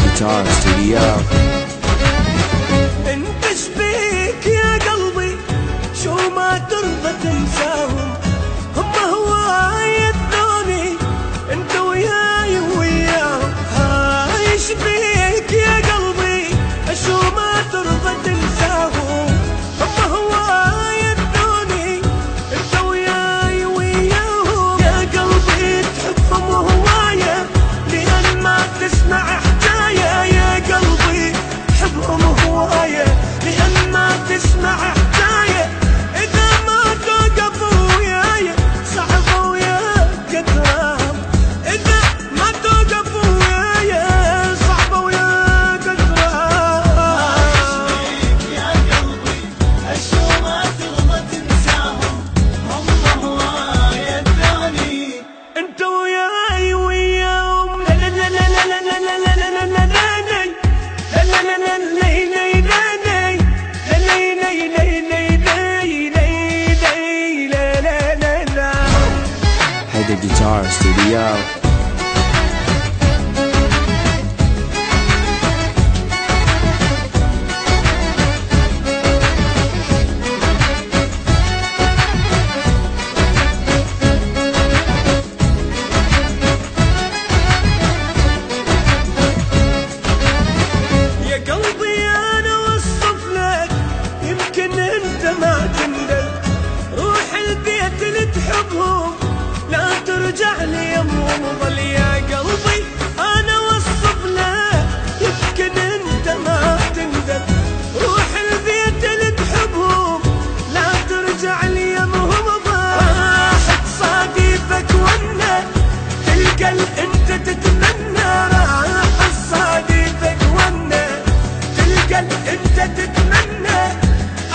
Guitar Studio. انت شبيك يا قلبي شو ما ترضى تنساهم، هم هواي الثاني انت وياي وياهم. هاي شبيك يا قلبي شو ما ترضى تنساهم، هم هواي الثاني انت وياي وياهم. يا قلبي تحبهم هواية لأن ما تسمع حكاية، يا قلبي حبهم هواية لأن ما تسمع حكاية. إذا ما توقف وياي صعب ويا قدرهم، إذا ما توقف وياي صعب ويا قدرهم. يا قلبي أشو ما ترضى تنساهم، هم هواية الثاني انت وياي وياهم. لا لا لا لا لا لا لا لا لا لا لا Haydar Guitar Studio. يا قلبي انا وصف لك يمكن انت ما تندل، روح البيت اللي تحبهم لا ترجع لي يمهم ظل. يا قلبي انا وصف لك يمكن انت ما تندل، روح البيت اللي تحبهم لا ترجع لي يمهم ظل. راح تصادفك ونا تلقى انت تتمنى، راح تصادفك ونا تلقى انت تتمنى.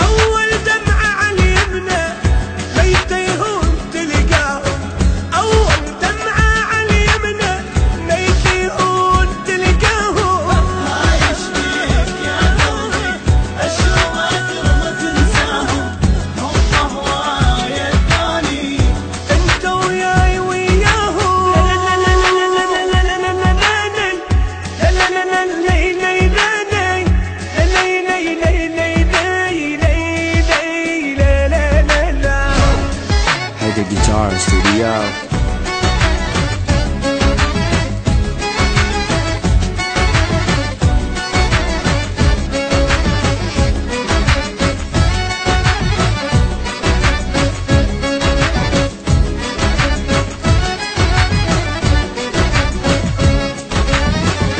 اول دمعة على اليمنى ميتة يهون تلقاهم، اول دمعة على اليمنى ميتة يهون تلقاهم. هاي شبيك يا قلبي أشو ما ترضى تنساهم، هم هواية الثاني انت وياي وياهم. لا لا لا لا لا لا لا لا Haydar Guitar Studio.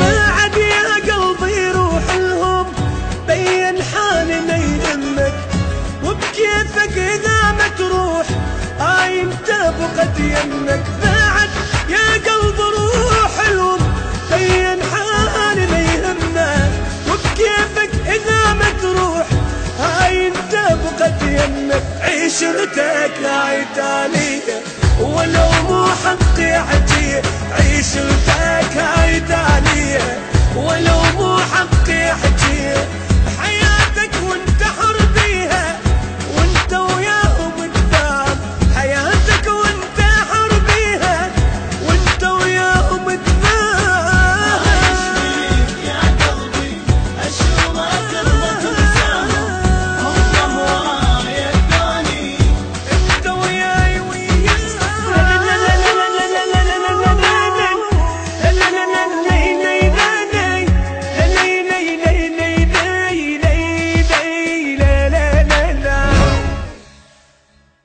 بعد يا قلبي روح لهم بين حالي ما يهمك، وبكيفك اذا ما تروح هاي انت بقت يمك. بعد يا قلبي روح لهم بين حالي ما يهمك، وبكيفك اذا ما تروح هاي انت بقت يمك. عيشتك هاي تالية ولو